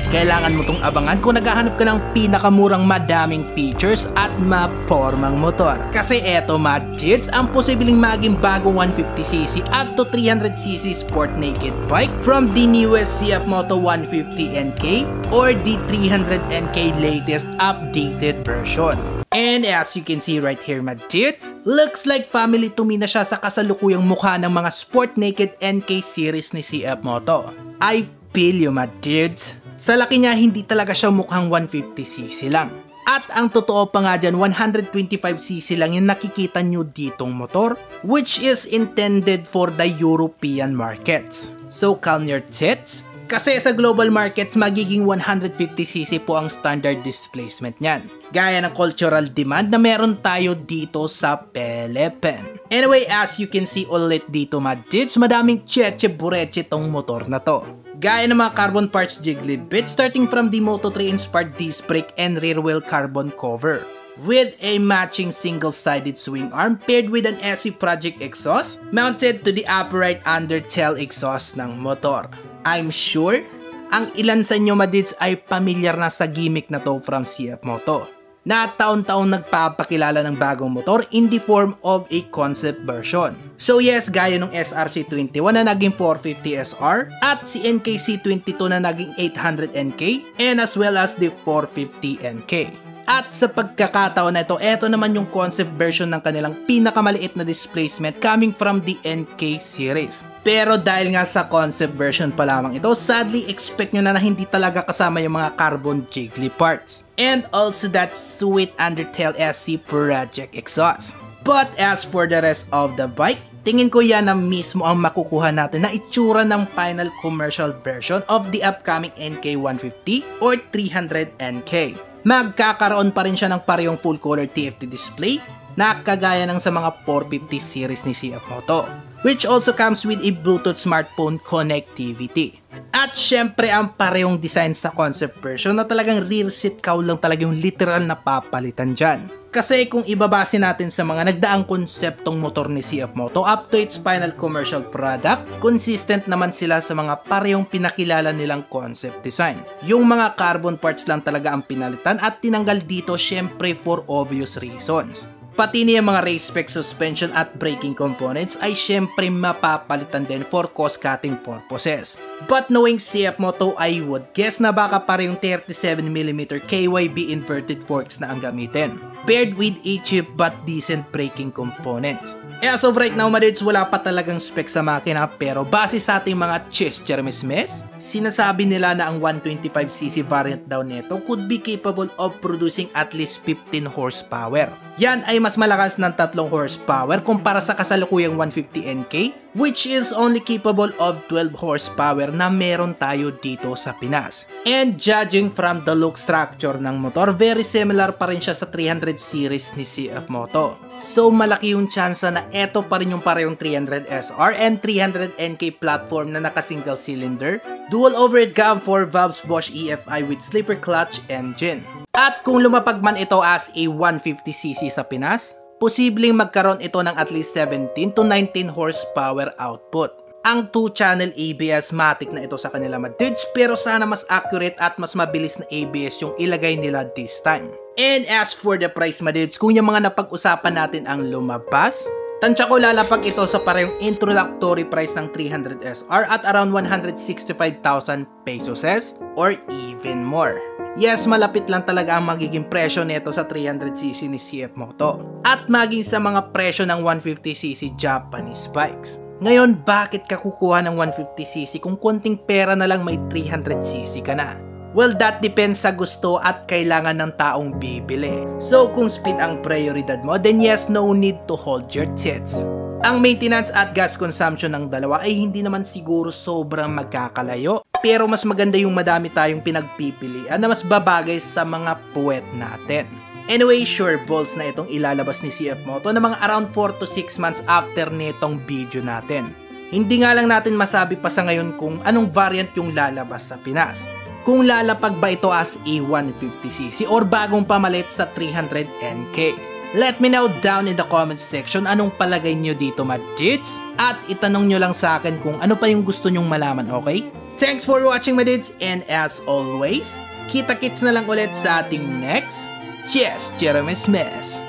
kailangan mo tong abangan kung naghahanap ka ng pinakamurang madaming features at mapormang motor. Kasi eto mga Jits, ang posibleng maging bagong 150cc up to 300cc sport naked bike from the newest CF Moto 150NK or the 300NK latest updated version. And as you can see right here mga Jits, looks like family to me na siya sa kasalukuyang mukha ng mga sport naked NK series ni CF Moto. I feel you mga Jits. Sa laki niya, hindi talaga siya mukhang 150cc lang. At ang totoo pa nga dyan, 125cc lang yung nakikita nyo ditong motor, which is intended for the European markets. So calm your tits, kasi sa global markets, magiging 150cc po ang standard displacement niyan. Gaya ng cultural demand na meron tayo dito sa Philippines. Anyway, as you can see ulit dito mga Jits, madaming cheche-bureche tong motor na to. Gaya ng mga carbon parts jiggly bit starting from the Moto3 inspired disc brake and rear wheel carbon cover. With a matching single-sided swing arm paired with an SE Project exhaust mounted to the upright undertail exhaust ng motor. I'm sure, ang ilan sa inyo madits ay pamilyar na sa gimmick na to from CF Moto, na taon-taon nagpapakilala ng bagong motor in the form of a concept version. So yes, gaya ng SRC21 na naging 450SR at si NKC22 na naging 800NK and as well as the 450NK. At sa pagkakataon na ito, eto naman yung concept version ng kanilang pinakamaliit na displacement coming from the NK series. Pero dahil nga sa concept version pa lamang ito, sadly expect nyo na hindi talaga kasama yung mga carbon jiggly parts. And also that sweet undertail SC Project exhaust. But as for the rest of the bike, tingin ko yan na mismo ang makukuha natin na itsura ng final commercial version of the upcoming NK150 or 300NK. Magkakaroon pa rin siya ng parehong full color TFT display na kagaya ng sa mga 450 series ni CF Moto, which also comes with a Bluetooth smartphone connectivity. At syempre ang parehong design sa concept version na talagang rear seat cowl lang talaga yung literal na papalitan dyan. Kasi kung ibabase natin sa mga nagdaang konseptong motor ni CF Moto up to its final commercial product, consistent naman sila sa mga parehong pinakilala nilang concept design. Yung mga carbon parts lang talaga ang pinalitan at tinanggal dito syempre for obvious reasons. Pati niya mga race spec suspension at braking components ay syempre mapapalitan din for cost cutting purposes. But knowing CF Moto, I would guess na baka parehong 37mm KYB inverted forks na ang gamitin, paired with a cheap but decent braking components. As of right now madits, wala pa talagang spec sa makina, pero base sa ating mga chischermismes, sinasabi nila na ang 125cc variant daw nito could be capable of producing at least 15 horsepower. Yan ay mas malakas ng 3 horsepower kumpara sa kasalukuyang 150NK, which is only capable of 12 horsepower na meron tayo dito sa Pinas. And judging from the look structure ng motor, very similar pa rin siya sa 300 series ni CF Moto. So malaki yung chance na eto pa rin yung parehong 300SR and 300NK platform na naka single cylinder, dual overhead cam 4 valves Bosch EFI with slipper clutch engine. At kung lumapag man ito as a 150cc sa Pinas, posibleng magkaroon ito ng at least 17 to 19 horsepower output. Ang 2-channel ABS matic na ito sa kanila madits, pero sana mas accurate at mas mabilis na ABS yung ilagay nila this time. And as for the price madits, kung yung mga napag-usapan natin ang lumabas, tansya ko lalapag ito sa parehong introductory price ng 300SR at around 165,000 pesos or even more. Yes, malapit lang talaga ang magiging presyo nito sa 300cc ni CF Moto at maging sa mga presyo ng 150cc Japanese bikes. Ngayon, bakit ka kukuha ng 150cc kung konting pera na lang may 300cc ka na? Well, that depends sa gusto at kailangan ng taong bibili. So, kung speed ang prioridad mo, then yes, no need to hold your tits. Ang maintenance at gas consumption ng dalawa ay hindi naman siguro sobrang magkakalayo, pero mas maganda yung madami tayong pinagpipilian na mas babagay sa mga puwet natin. Anyway, sure balls na itong ilalabas ni CF Moto na mga around 4 to 6 months after nitong video natin. Hindi nga lang natin masabi pa sa ngayon kung anong variant yung lalabas sa Pinas. Kung lalapag ba ito as a 150cc or bagong pamalit sa 300NK. Let me know down in the comment section anong palagay nyo dito madjits, at itanong nyo lang sa akin kung ano pa yung gusto nyong malaman, okay? Thanks for watching my dudes, and as always, kita-kits na lang ulit sa ating next Just Jeremy's Mess.